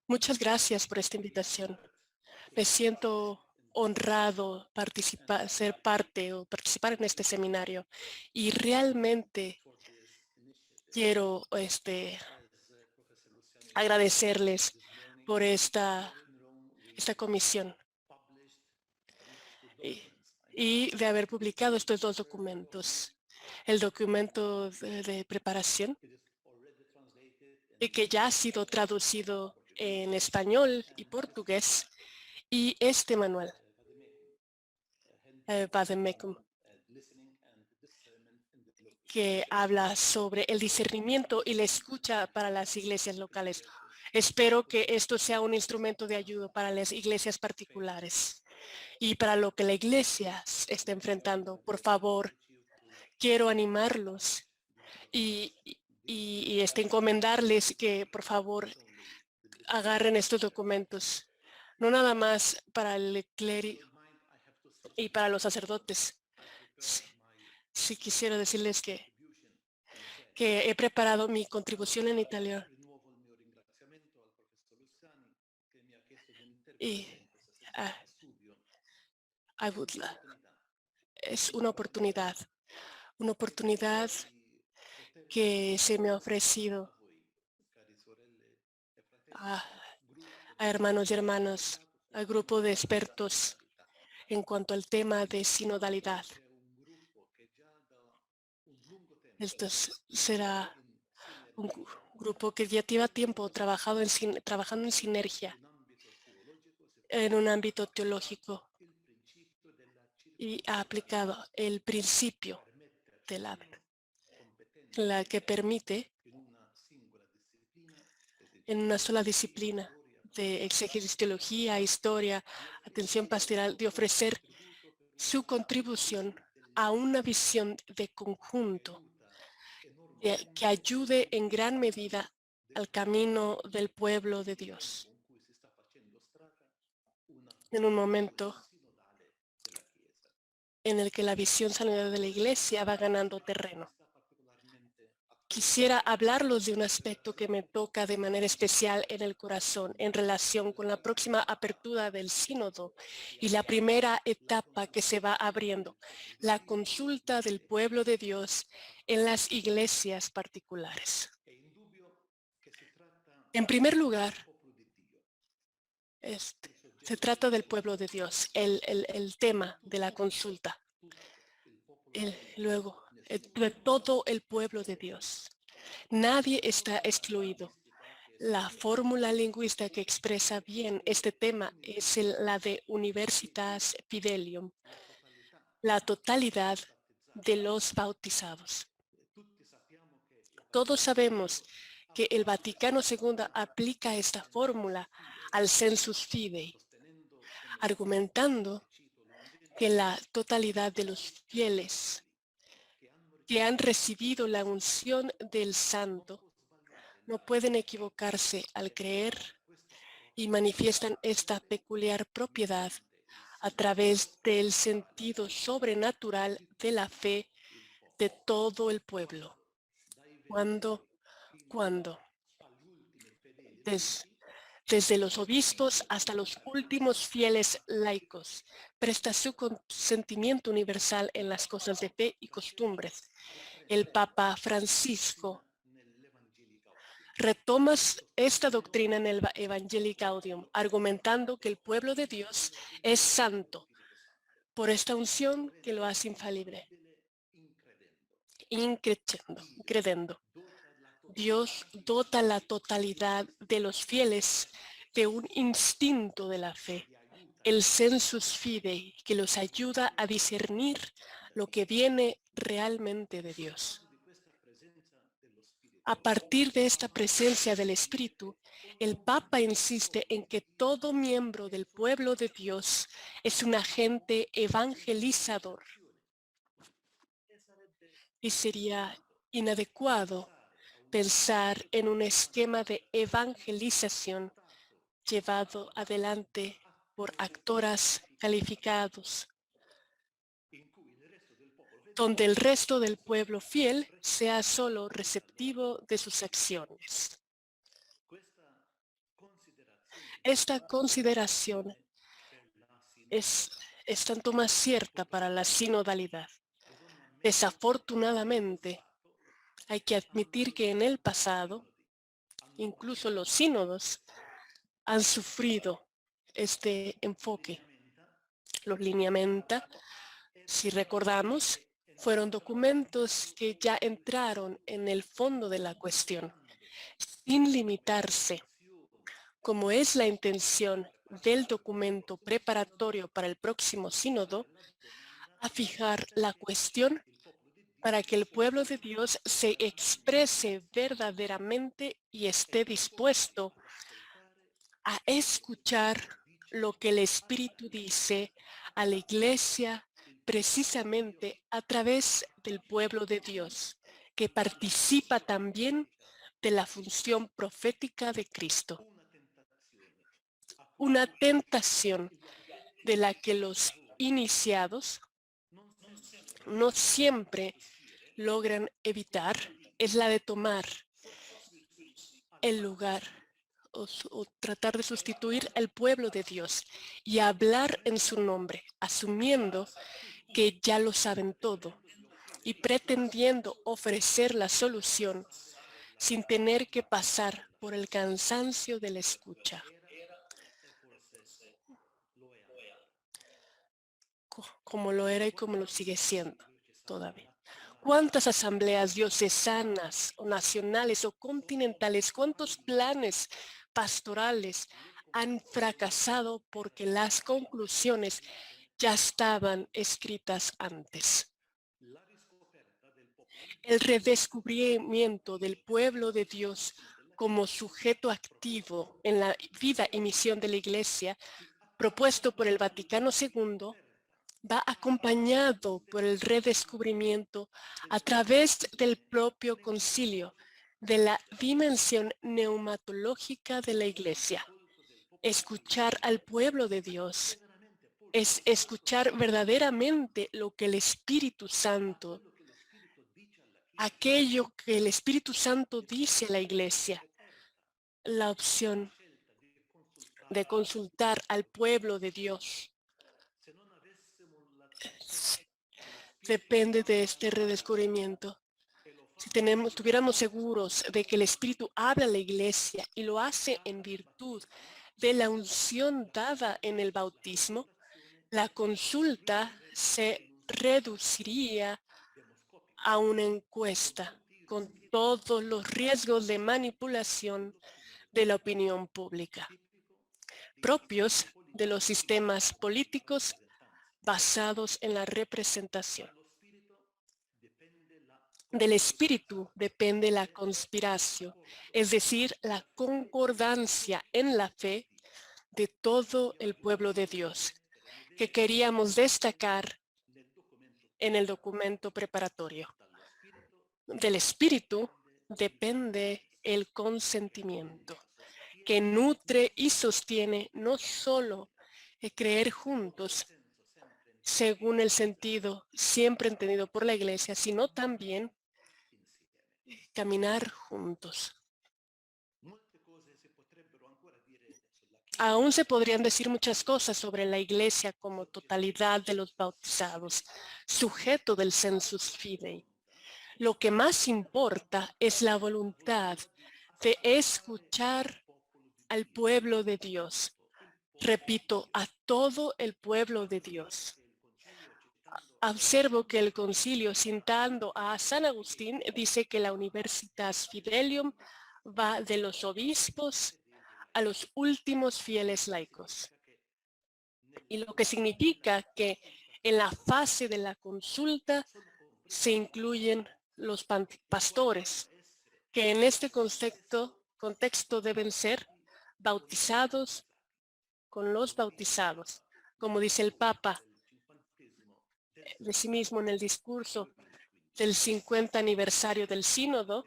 Muchas gracias por esta invitación. Me siento honrado ser parte o participar en este seminario y realmente quiero agradecerles por esta comisión y de haber publicado estos dos documentos. El documento de preparación y que ya ha sido traducido en español y portugués, y este manual, Vademecum, que habla sobre el discernimiento y la escucha para las iglesias locales. Espero que esto sea un instrumento de ayuda para las iglesias particulares y para lo que la iglesia está enfrentando. Por favor, quiero animarlos y encomendarles que, por favor, agarren estos documentos, no nada más para el clérigo y para los sacerdotes. Sí quisiera decirles que he preparado mi contribución en italiano y es una oportunidad que se me ha ofrecido a, hermanos y hermanas, al grupo de expertos en cuanto al tema de sinodalidad. Esto será un grupo que ya lleva tiempo trabajando en sinergia en un ámbito teológico y ha aplicado el principio de la que permite en una sola disciplina de exégesis, teología, historia, atención pastoral, de ofrecer su contribución a una visión de conjunto que ayude en gran medida al camino del pueblo de Dios. En un momento en el que la visión sanidad de la iglesia va ganando terreno. Quisiera hablarlos de un aspecto que me toca de manera especial en el corazón en relación con la próxima apertura del sínodo y la primera etapa que se va abriendo, la consulta del pueblo de Dios en las iglesias particulares. En primer lugar, se trata del pueblo de Dios, el tema de la consulta. Luego, de todo el pueblo de Dios. Nadie está excluido. La fórmula lingüística que expresa bien este tema es la de Universitas Fidelium, la totalidad de los bautizados. Todos sabemos que el Vaticano II aplica esta fórmula al Sensus Fidei, argumentando que la totalidad de los fieles que han recibido la unción del Santo no pueden equivocarse al creer y manifiestan esta peculiar propiedad a través del sentido sobrenatural de la fe de todo el pueblo. Cuando desde los obispos hasta los últimos fieles laicos, presta su consentimiento universal en las cosas de fe y costumbres. El Papa Francisco retoma esta doctrina en el Evangelii Gaudium, argumentando que el pueblo de Dios es santo por esta unción que lo hace infalible. Incredendo. Dios dota la totalidad de los fieles de un instinto de la fe, el sensus fidei, que los ayuda a discernir lo que viene realmente de Dios. A partir de esta presencia del Espíritu, el Papa insiste en que todo miembro del pueblo de Dios es un agente evangelizador y sería inadecuado pensar en un esquema de evangelización llevado adelante por actores calificados, donde el resto del pueblo fiel sea solo receptivo de sus acciones. Esta consideración es tanto más cierta para la sinodalidad. Desafortunadamente, hay que admitir que en el pasado, incluso los sínodos han sufrido este enfoque. Los lineamenta, si recordamos, fueron documentos que ya entraron en el fondo de la cuestión, sin limitarse, como es la intención del documento preparatorio para el próximo sínodo, a fijar la cuestión para que el pueblo de Dios se exprese verdaderamente y esté dispuesto a escuchar lo que el Espíritu dice a la Iglesia precisamente a través del pueblo de Dios, que participa también de la función profética de Cristo. Una tentación de la que los iniciados no siempre logran evitar es la de tomar el lugar o tratar de sustituir al pueblo de Dios y hablar en su nombre, asumiendo que ya lo saben todo y pretendiendo ofrecer la solución sin tener que pasar por el cansancio de la escucha. Como lo era y como lo sigue siendo todavía. ¿Cuántas asambleas diocesanas o nacionales o continentales, cuántos planes pastorales han fracasado porque las conclusiones ya estaban escritas antes? El redescubrimiento del pueblo de Dios como sujeto activo en la vida y misión de la Iglesia, propuesto por el Vaticano II, va acompañado por el redescubrimiento a través del propio concilio de la dimensión neumatológica de la Iglesia. Escuchar al pueblo de Dios es escuchar verdaderamente lo que el Espíritu Santo, aquello que el Espíritu Santo dice a la Iglesia. La opción de consultar al pueblo de Dios depende de este redescubrimiento. Si tuviéramos seguros de que el Espíritu habla a la Iglesia y lo hace en virtud de la unción dada en el bautismo, la consulta se reduciría a una encuesta con todos los riesgos de manipulación de la opinión pública, propios de los sistemas políticos basados en la representación. Del espíritu depende la conspiración, es decir, la concordancia en la fe de todo el pueblo de Dios, que queríamos destacar en el documento preparatorio. Del espíritu depende el consentimiento, que nutre y sostiene no solo creer juntos, según el sentido siempre entendido por la Iglesia, sino también caminar juntos. Aún se podrían decir muchas cosas sobre la Iglesia como totalidad de los bautizados, sujeto del sensus fidei. Lo que más importa es la voluntad de escuchar al pueblo de Dios. Repito, a todo el pueblo de Dios. Observo que el concilio, citando a San Agustín, dice que la Universitas Fidelium va de los obispos a los últimos fieles laicos. Y lo que significa que en la fase de la consulta se incluyen los pastores, que en este contexto deben ser bautizados con los bautizados, como dice el Papa de sí mismo en el discurso del 50 aniversario del sínodo,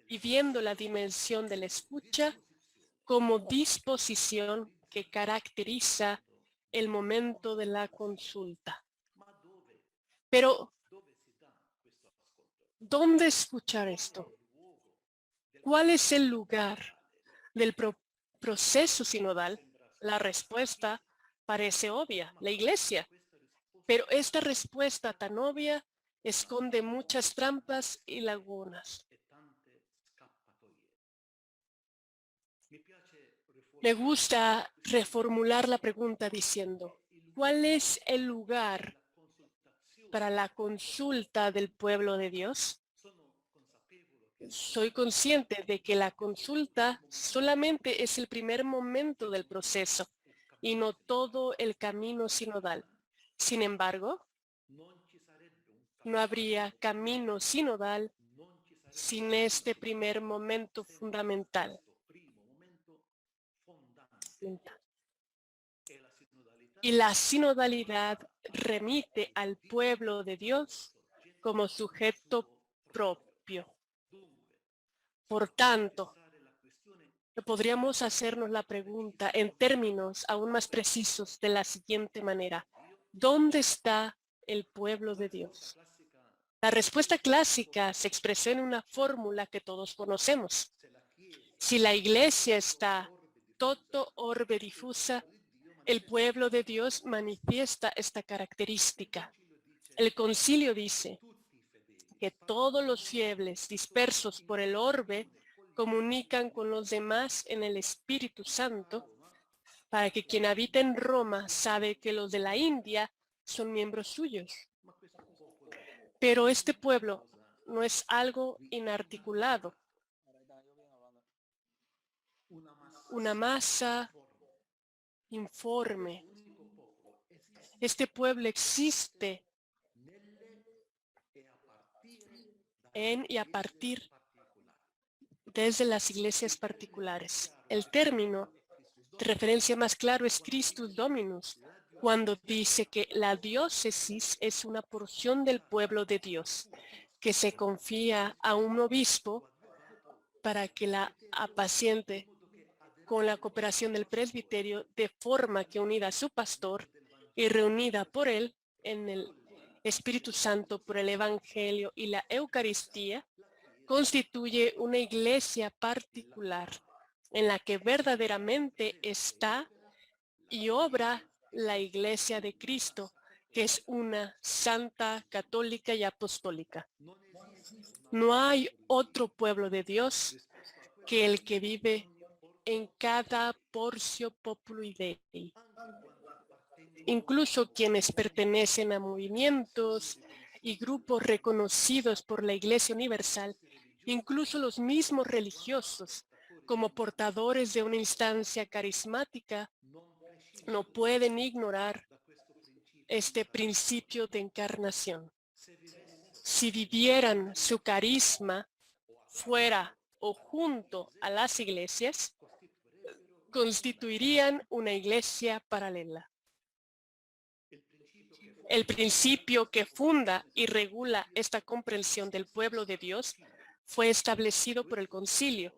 y viendo la dimensión de la escucha como disposición que caracteriza el momento de la consulta. Pero, ¿dónde escuchar esto? ¿Cuál es el lugar del proceso sinodal La respuesta parece obvia, la iglesia. Pero esta respuesta tan obvia esconde muchas trampas y lagunas. Me gusta reformular la pregunta diciendo, ¿cuál es el lugar para la consulta del pueblo de Dios? Soy consciente de que la consulta solamente es el primer momento del proceso y no todo el camino sinodal. Sin embargo, no habría camino sinodal sin este primer momento fundamental. Y la sinodalidad remite al pueblo de Dios como sujeto propio. Por tanto, podríamos hacernos la pregunta en términos aún más precisos de la siguiente manera. ¿Dónde está el pueblo de Dios? La respuesta clásica se expresó en una fórmula que todos conocemos. Si la iglesia está toto orbe difusa, el pueblo de Dios manifiesta esta característica. El concilio dice que todos los fieles dispersos por el orbe comunican con los demás en el Espíritu Santo, para que quien habita en Roma sabe que los de la India son miembros suyos. Pero este pueblo no es algo inarticulado, una masa informe. Este pueblo existe en y a partir desde las iglesias particulares. El término de referencia más claro es Christus Dominus, cuando dice que la diócesis es una porción del pueblo de Dios, que se confía a un obispo para que la apaciente con la cooperación del presbiterio, de forma que unida a su pastor y reunida por él en el Espíritu Santo por el Evangelio y la Eucaristía, constituye una iglesia particular en la que verdaderamente está y obra la iglesia de Cristo, que es una santa, católica y apostólica. No hay otro pueblo de Dios que el que vive en cada porcio populi Dei. Incluso quienes pertenecen a movimientos y grupos reconocidos por la Iglesia Universal, incluso los mismos religiosos, como portadores de una instancia carismática, no pueden ignorar este principio de encarnación. Si vivieran su carisma fuera o junto a las iglesias, constituirían una iglesia paralela. El principio que funda y regula esta comprensión del pueblo de Dios fue establecido por el concilio.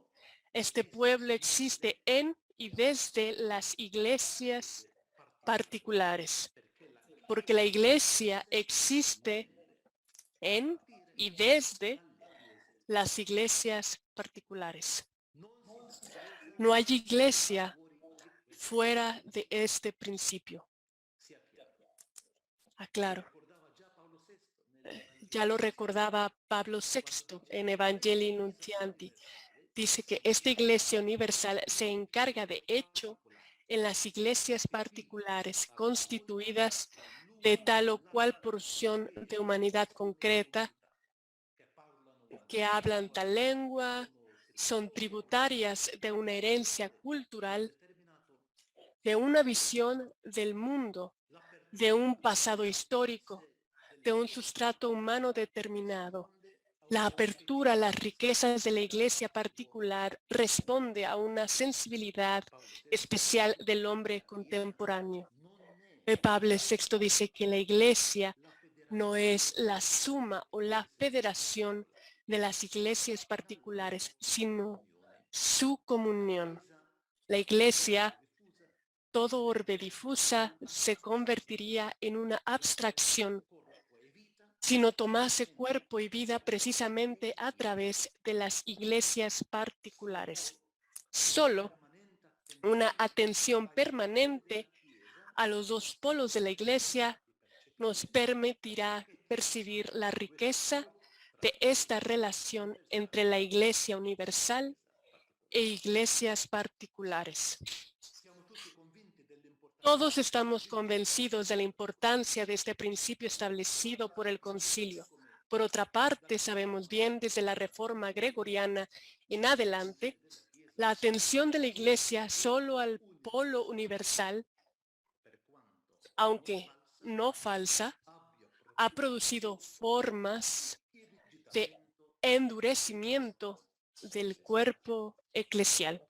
Este pueblo existe en y desde las iglesias particulares, porque la iglesia existe en y desde las iglesias particulares. No hay iglesia fuera de este principio. Aclaro. Ya lo recordaba Pablo VI en Evangelii Nuntiandi. Dice que esta iglesia universal se encarga de hecho en las iglesias particulares constituidas de tal o cual porción de humanidad concreta que hablan tal lengua, son tributarias de una herencia cultural, de una visión del mundo, de un pasado histórico, de un sustrato humano determinado. La apertura a las riquezas de la iglesia particular responde a una sensibilidad especial del hombre contemporáneo. Pablo VI dice que la iglesia no es la suma o la federación de las iglesias particulares, sino su comunión. La iglesia, todo orbe difusa, se convertiría en una abstracción si no tomase cuerpo y vida precisamente a través de las iglesias particulares. Solo Una atención permanente a los dos polos de la Iglesia nos permitirá percibir la riqueza de esta relación entre la Iglesia universal e iglesias particulares. Todos estamos convencidos de la importancia de este principio establecido por el Concilio. Por otra parte, sabemos bien desde la Reforma Gregoriana en adelante, la atención de la Iglesia solo al polo universal, aunque no falsa, ha producido formas de endurecimiento del cuerpo eclesial,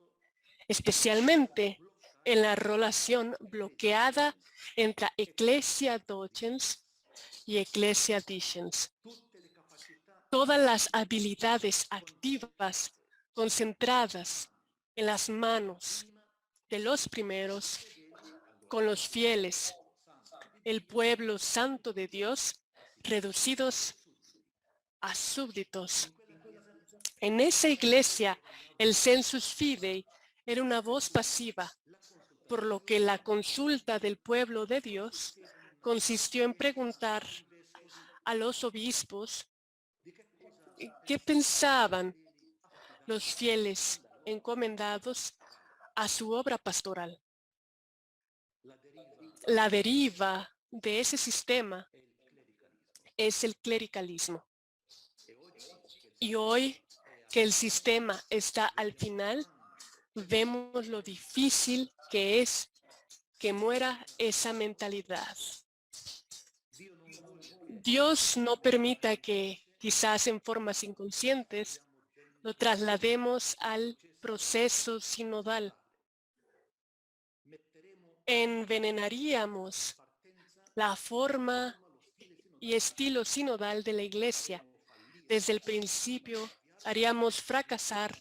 especialmente en la relación bloqueada entre Ecclesia Docens y Ecclesia Discens. Todas las habilidades activas concentradas en las manos de los primeros con los fieles, el pueblo santo de Dios, reducidos a súbditos. En esa iglesia, el sensus fidei era una voz pasiva, por lo que la consulta del pueblo de Dios consistió en preguntar a los obispos qué pensaban los fieles encomendados a su obra pastoral. La deriva de ese sistema es el clericalismo. Y hoy que el sistema está al final, vemos lo difícil que es que muera esa mentalidad. Dios no permita que, quizás en formas inconscientes, lo traslademos al proceso sinodal. Envenenaríamos la forma y estilo sinodal de la Iglesia. Desde el principio haríamos fracasar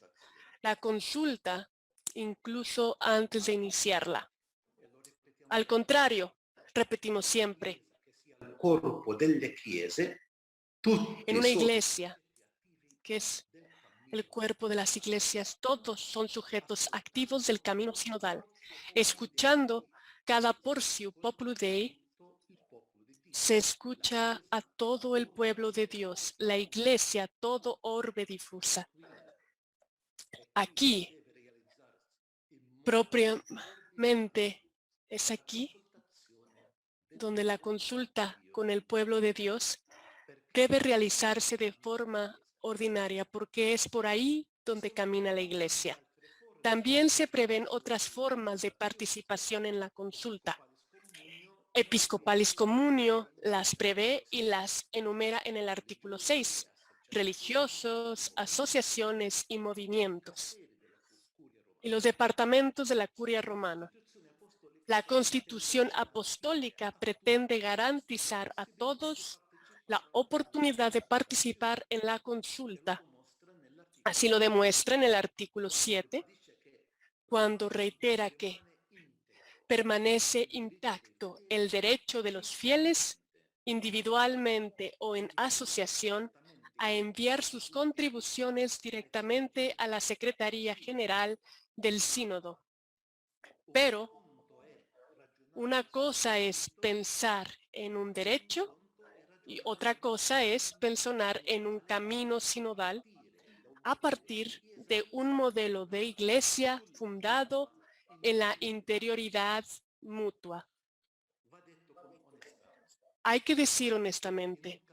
la consulta incluso antes de iniciarla. Al contrario, repetimos siempre, en una iglesia, que es el cuerpo de las iglesias, todos son sujetos activos del camino sinodal. Escuchando cada portio populi Dei, se escucha a todo el pueblo de Dios, la iglesia, todo orbe difusa. Aquí, propiamente, es aquí donde la consulta con el pueblo de Dios debe realizarse de forma ordinaria, porque es por ahí donde camina la iglesia. También se prevén otras formas de participación en la consulta. Episcopalis Communio las prevé y las enumera en el artículo 6. Religiosos, asociaciones y movimientos. Y los departamentos de la Curia Romana. La Constitución Apostólica pretende garantizar a todos la oportunidad de participar en la consulta. Así lo demuestra en el artículo 7, cuando reitera que permanece intacto el derecho de los fieles, individualmente o en asociación, a enviar sus contribuciones directamente a la Secretaría General del Sínodo. Pero una cosa es pensar en un derecho y otra cosa es pensar en un camino sinodal a partir de un modelo de iglesia fundado en la interioridad mutua. Hay que decir honestamente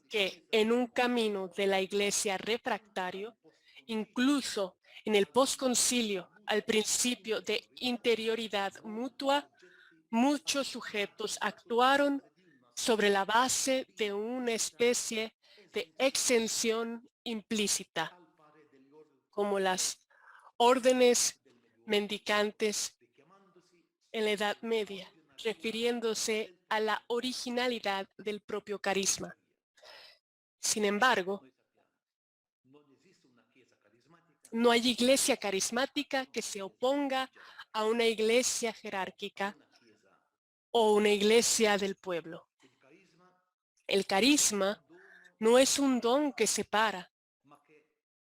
que en un camino de la iglesia refractario, incluso en el posconcilio al principio de interioridad mutua, muchos sujetos actuaron sobre la base de una especie de exención implícita, como las órdenes mendicantes en la Edad Media, refiriéndose a la originalidad del propio carisma. Sin embargo, no hay iglesia carismática que se oponga a una iglesia jerárquica o una iglesia del pueblo. El carisma no es un don que separa,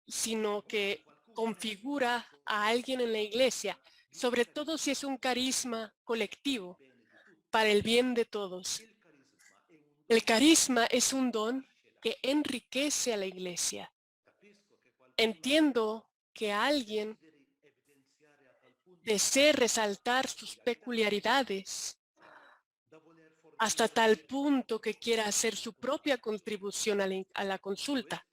sino que configura a alguien en la iglesia, sobre todo si es un carisma colectivo para el bien de todos. El carisma es un don que enriquece a la iglesia. Entiendo que alguien desee resaltar sus peculiaridades hasta tal punto que quiera hacer su propia contribución a la consulta.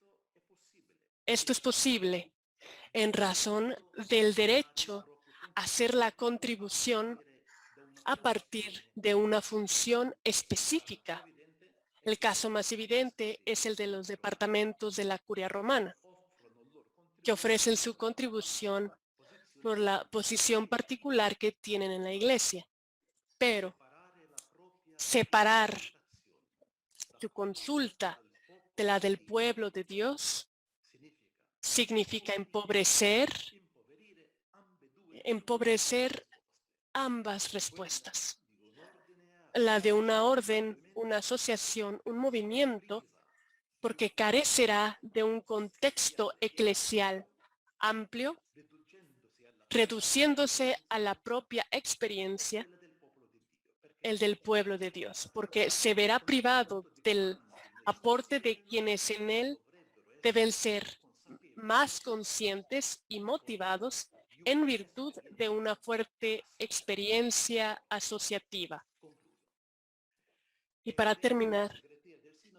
Esto es posible en razón del derecho a hacer la contribución a partir de una función específica. El caso más evidente es el de los departamentos de la Curia Romana, que ofrecen su contribución por la posición particular que tienen en la Iglesia. Pero separar tu consulta de la del pueblo de Dios significa empobrecer ambas respuestas. La de una orden, una asociación, un movimiento, porque carecerá de un contexto eclesial amplio, reduciéndose a la propia experiencia, el del pueblo de Dios, porque se verá privado del aporte de quienes en él deben ser más conscientes y motivados en virtud de una fuerte experiencia asociativa. Y para terminar,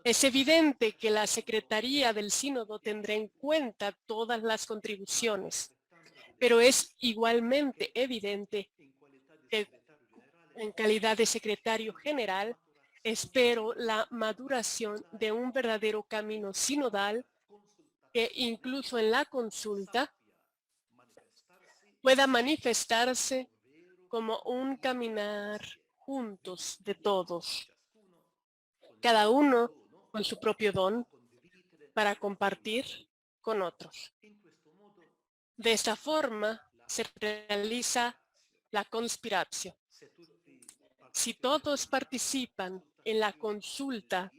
es evidente que la Secretaría del Sínodo tendrá en cuenta todas las contribuciones, pero es igualmente evidente que en calidad de secretario general espero la maduración de un verdadero camino sinodal que incluso en la consulta pueda manifestarse como un caminar juntos de todos, cada uno con su propio don para compartir con otros. De esta forma se realiza la conspiración. Si todos participan en la consulta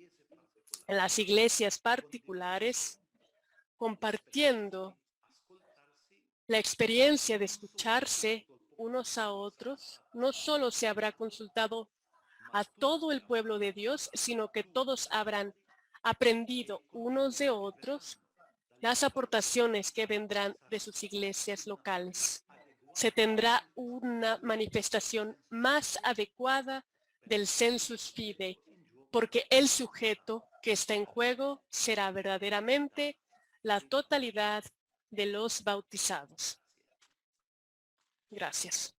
en las iglesias particulares, compartiendo la experiencia de escucharse unos a otros, no solo se habrá consultado a todo el pueblo de Dios, sino que todos habrán aprendido unos de otros las aportaciones que vendrán de sus iglesias locales. Se tendrá una manifestación más adecuada del sensus fidei, porque el sujeto que está en juego será verdaderamente la totalidad de los bautizados. Gracias.